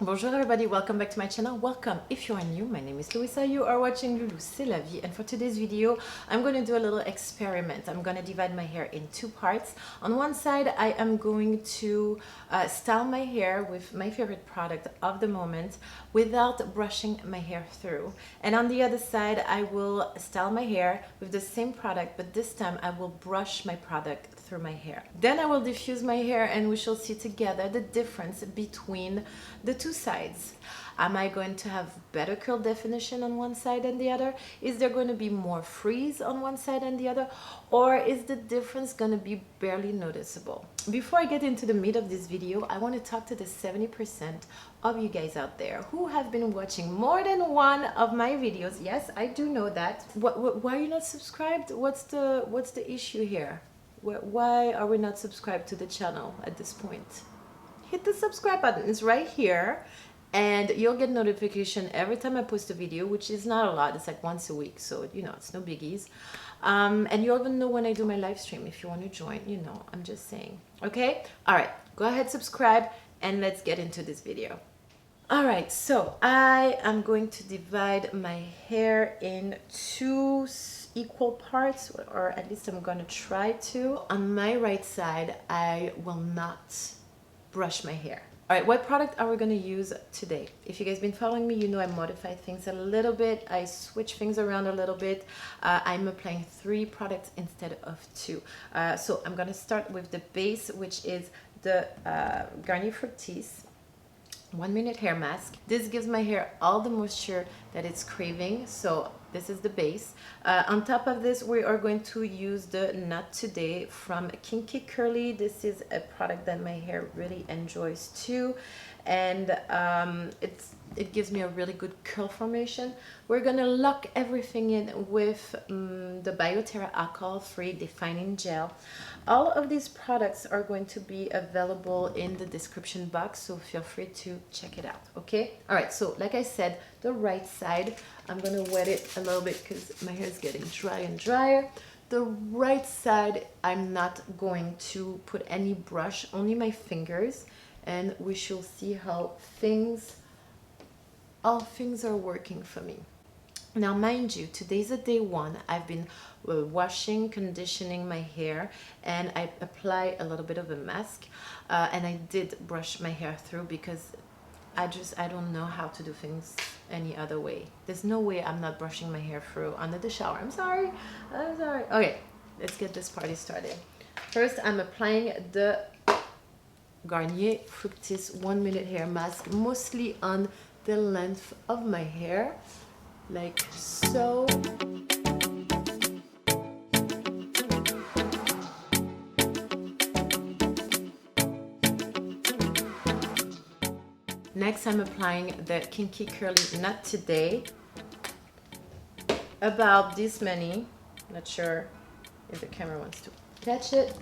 Bonjour everybody, welcome back to my channel. Welcome if you are new. My name is Luisa. You are watching Lulu C'est la vie, and for today's video I'm going to do a little experiment. I'm going to divide my hair in two parts. On one side I am going to style my hair with my favorite product of the moment without brushing my hair through, and on the other side I will style my hair with the same product, but this time I will brush my product through my hair. Then I will diffuse my hair and we shall see together the difference between the two sides. Am I going to have better curl definition on one side than the other? Is there going to be more frizz on one side than the other? Or is the difference going to be barely noticeable? Before I get into the meat of this video, I want to talk to the 70% of you guys out there who have been watching more than one of my videos. Yes, I do know that. Why are you not subscribed? What's the issue here? Why are we not subscribed to the channel at this point? Hit the subscribe button, it's right here, and you'll get notification every time I post a video, which is not a lot. It's like once a week, so you know, it's no biggies. And you'll even know when I do my live stream if you want to join. You know, I'm just saying. Okay, all right, go ahead, subscribe, and let's get into this video. All right, so I am going to divide my hair in two equal parts, or at least I'm going to try to. On my right side, I will not brush my hair. All right, what product are we going to use today? If you guys been following me, you know I modify things a little bit. I switch things around a little bit. I'm applying 3 products instead of 2. So I'm going to start with the base, which is the Garnier Fructis 1 minute hair mask. This gives my hair all the moisture that it's craving. So this is the base. On top of this, we are going to use the Not Today from Kinky Curly. This is a product that my hair really enjoys too, and it gives me a really good curl formation. We're gonna lock everything in with the Biotera Alcohol free defining gel. All of these products are going to be available in the description box, so feel free to check it out. Okay, all right, so like I said, the right side, I'm gonna wet it a little bit because my hair is getting dry and drier. The right side, I'm not going to put any brush, only my fingers, and we shall see how all things are working for me. Now, mind you, today's a day 1. I've been washing, conditioning my hair, and I apply a little bit of a mask, and I did brush my hair through because I don't know how to do things any other way. There's no way I'm not brushing my hair through under the shower. I'm sorry. Okay, let's get this party started. First, I'm applying the Garnier Fructis 1 minute hair mask, mostly on the length of my hair, like so. Next, I'm applying the Kinky Curly Not Today, about this many. Not sure if the camera wants to catch it.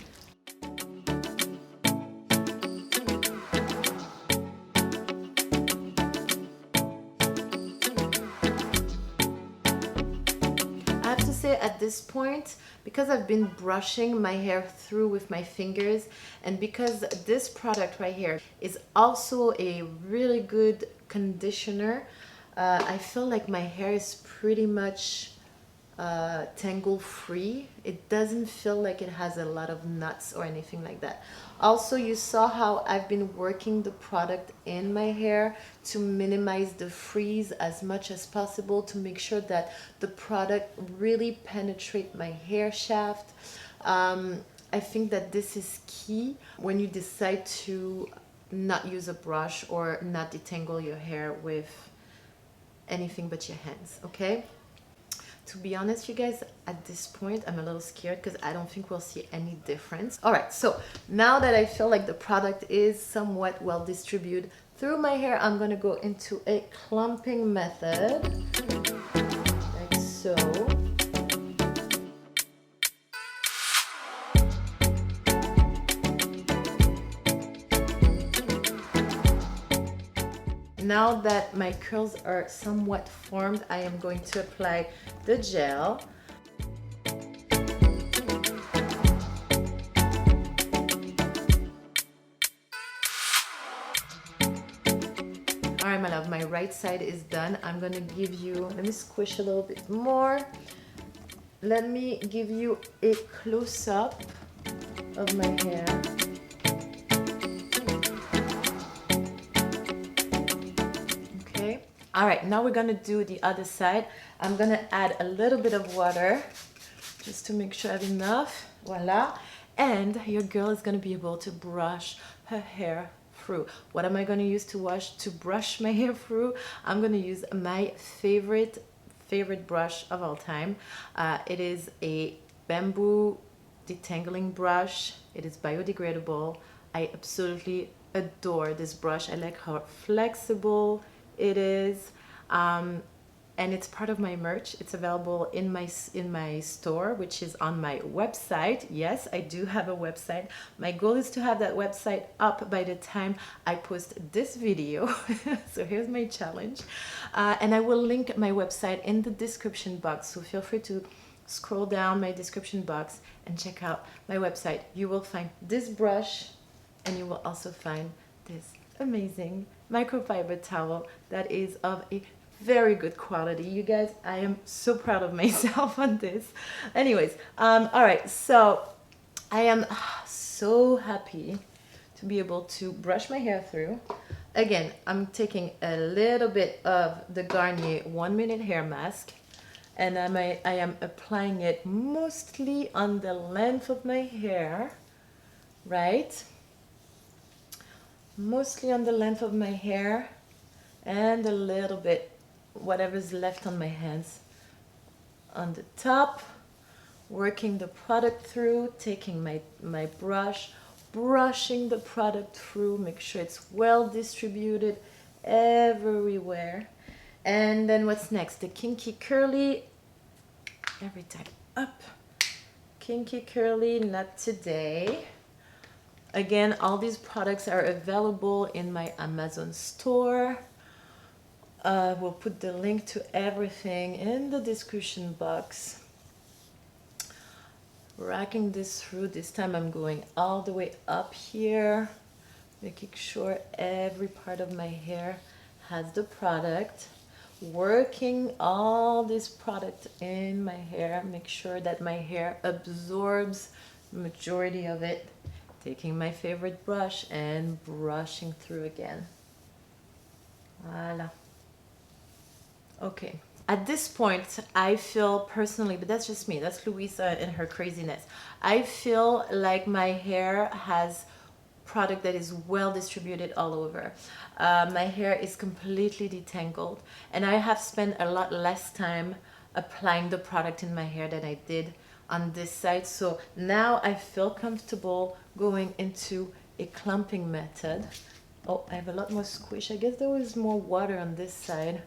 I have to say, at this point, because I've been brushing my hair through with my fingers, and because this product right here is also a really good conditioner, I feel like my hair is pretty much tangle free. It doesn't feel like it has a lot of knots or anything like that. Also, you saw how I've been working the product in my hair to minimize the frizz as much as possible, to make sure that the product really penetrates my hair shaft. I think that this is key when you decide to not use a brush or not detangle your hair with anything but your hands. Okay, to be honest, you guys, at this point I'm a little scared because I don't think we'll see any difference. All right, so now that I feel like the product is somewhat well distributed through my hair, I'm gonna go into a clumping method, like so. Now that my curls are somewhat formed, I am going to apply the gel. All right, my love, my right side is done. I'm gonna give you, let me squish a little bit more. Let me give you a close-up of my hair. Okay. All right, now we're gonna do the other side. I'm gonna add a little bit of water just to make sure I have enough. Voila. And your girl is gonna be able to brush her hair through. What am I gonna use to brush my hair through? I'm gonna use my favorite brush of all time. It is a bamboo detangling brush. It is biodegradable. I absolutely adore this brush. I like how flexible it is. And it's part of my merch. It's available in my store, which is on my website. Yes, I do have a website. My goal is to have that website up by the time I post this video. So here's my challenge. And I will link my website in the description box. So feel free to scroll down my description box and check out my website. You will find this brush and you will also find this amazing microfiber towel that is of a very good quality. You guys, I am so proud of myself on this. Anyways, all right, so I am so happy to be able to brush my hair through. Again, I'm taking a little bit of the Garnier 1 Minute Hair Mask, and I am applying it mostly on the length of my hair, right? Mostly on the length of my hair, and a little bit whatever's left on my hands on the top, working the product through, taking my brush, brushing the product through, make sure it's well distributed everywhere. And then what's next? The Kinky Curly, every time up. Kinky Curly, not today. Again, all these products are available in my Amazon store. We'll put the link to everything in the description box. Racking this through. This time I'm going all the way up here, making sure every part of my hair has the product. Working all this product in my hair, make sure that my hair absorbs the majority of it. Taking my favorite brush and brushing through again. Voila. Okay, at this point, I feel personally, but that's just me, that's Luisa and her craziness. I feel like my hair has product that is well distributed all over. My hair is completely detangled, and I have spent a lot less time applying the product in my hair than I did on this side. So now I feel comfortable going into a clumping method. Oh, I have a lot more squish. I guess there was more water on this side.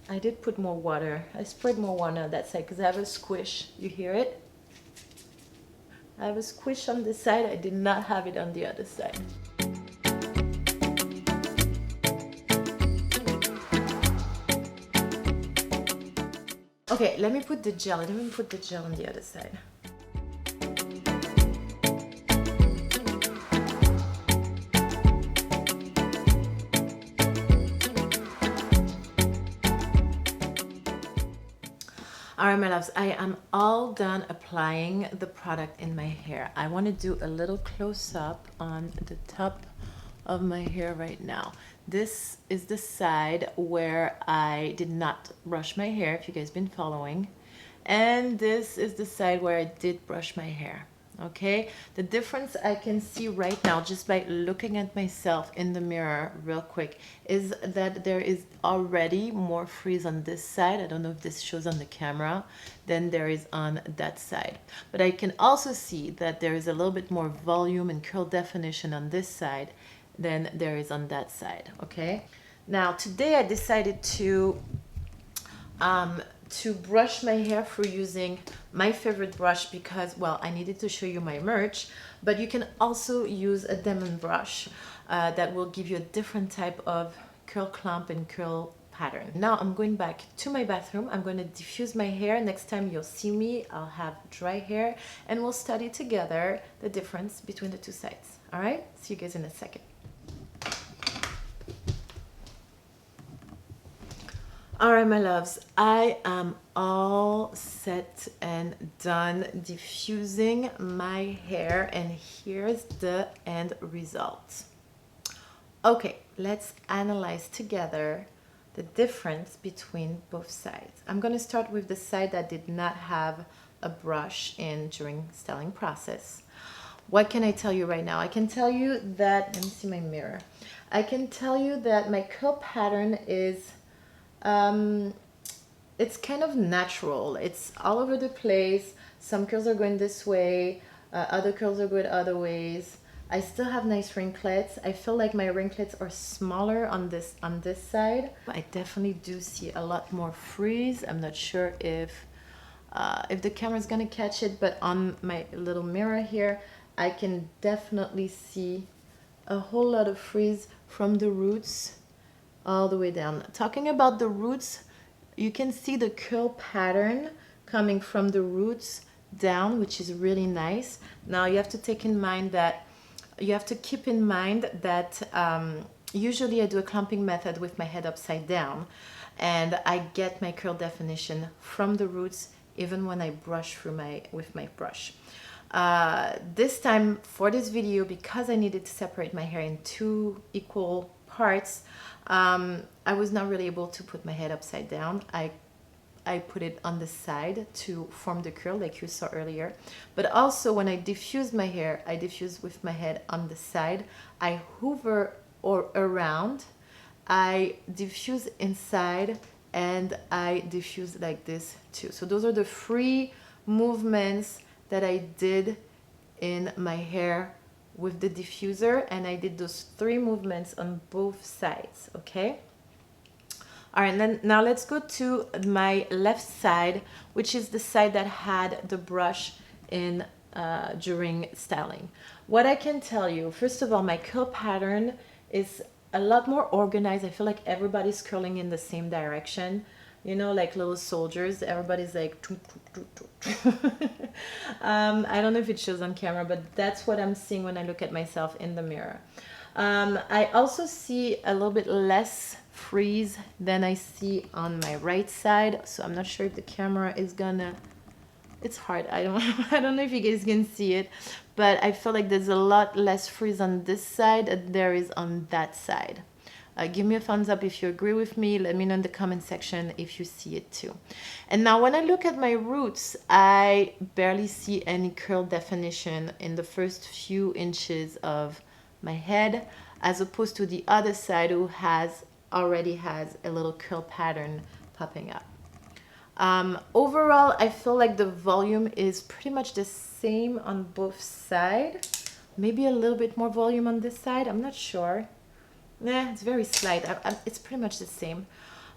I did put more water. I spread more water on that side because I have a squish. You hear it? I have a squish on this side. I did not have it on the other side. Okay, let me put the gel. Let me put the gel on the other side. Alright, my loves, I am all done applying the product in my hair. I want to do a little close-up on the top of my hair right now. This is the side where I did not brush my hair, if you guys been following. And this is the side where I did brush my hair. Okay, the difference I can see right now just by looking at myself in the mirror real quick is that there is already more frizz on this side. I don't know if this shows on the camera than there is on that side, but I can also see that there is a little bit more volume and curl definition on this side than there is on that side. Okay, now today I decided to brush my hair through using my favorite brush because, well, I needed to show you my merch, but you can also use a diamond brush that will give you a different type of curl clump and curl pattern. Now I'm going back to my bathroom. I'm going to diffuse my hair. Next time you'll see me, I'll have dry hair, and we'll study together the difference between the two sides. All right, see you guys in a second. All right, my loves, I am all set and done diffusing my hair, and here's the end result. Okay, let's analyze together the difference between both sides. I'm going to start with the side that did not have a brush in during styling process. What can I tell you right now? I can tell you that, let me see my mirror. I can tell you that my curl pattern is it's kind of natural. It's all over the place. Some curls are going this way, other curls are going other ways. I still have nice ringlets. I feel like my ringlets are smaller on this side. I definitely do see a lot more frizz. I'm not sure if the camera is gonna catch it, but on my little mirror here, I can definitely see a whole lot of frizz from the roots all the way down. Talking about the roots, you can see the curl pattern coming from the roots down, which is really nice. Now you have to take in mind that you have to keep in mind that usually I do a clumping method with my head upside down, and I get my curl definition from the roots even when I brush through with my brush. This time for this video, because I needed to separate my hair in 2 equal parts, I was not really able to put my head upside down. I put it on the side to form the curl like you saw earlier. But also when I diffuse my hair, I diffuse with my head on the side. I hover or around, I diffuse inside, and I diffuse like this too. So those are the 3 movements that I did in my hair with the diffuser, and I did those 3 movements on both sides, okay? All right, then now let's go to my left side, which is the side that had the brush in during styling. What I can tell you, first of all, my curl pattern is a lot more organized. I feel like everybody's curling in the same direction, you know, like little soldiers. Everybody's like I don't know if it shows on camera, but that's what I'm seeing when I look at myself in the mirror. I also see a little bit less frizz than I see on my right side, so I'm not sure if the camera is gonna, it's hard, I don't know if you guys can see it, but I feel like there's a lot less frizz on this side than there is on that side. Give me a thumbs up if you agree with me. Let me know in the comment section if you see it too. And now when I look at my roots, I barely see any curl definition in the first few inches of my head, as opposed to the other side who already has a little curl pattern popping up. Overall, I feel like the volume is pretty much the same on both sides. Maybe a little bit more volume on this side, I'm not sure. Yeah, it's very slight. It's pretty much the same.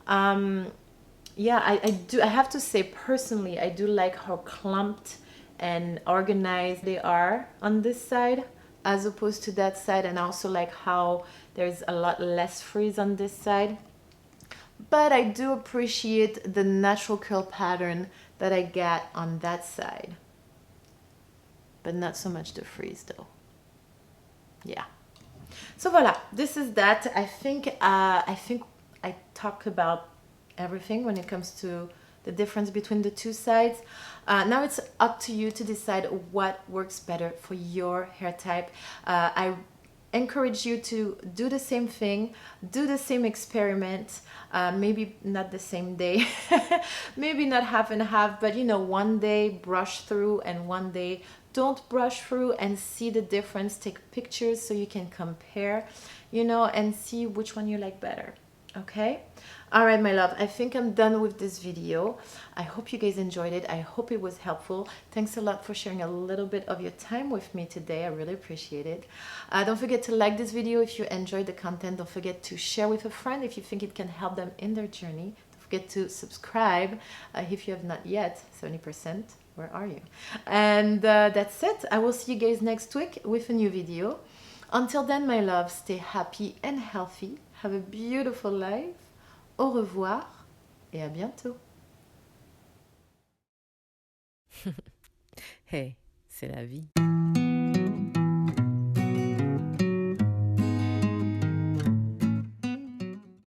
Yeah, I have to say personally, I do like how clumped and organized they are on this side as opposed to that side, and I also like how there's a lot less frizz on this side. But I do appreciate the natural curl pattern that I get on that side, but not so much the frizz though. Yeah. So voila, this is that. I think I talked about everything when it comes to the difference between the 2 sides. Now it's up to you to decide what works better for your hair type. I encourage you to do the same thing, do the same experiment, maybe not the same day, maybe not half and half, but you know, one day brush through and one day don't brush through, and see the difference. Take pictures so you can compare, you know, and see which one you like better. Okay? All right, my love, I think I'm done with this video. I hope you guys enjoyed it. I hope it was helpful. Thanks a lot for sharing a little bit of your time with me today. I really appreciate it. Don't forget to like this video if you enjoyed the content. Don't forget to share with a friend if you think it can help them in their journey. Don't forget to subscribe if you have not yet. 70%. Where are you? And that's it. I will see you guys next week with a new video. Until then, my love, stay happy and healthy. Have a beautiful life. Au revoir et à bientôt. Hey, c'est la vie.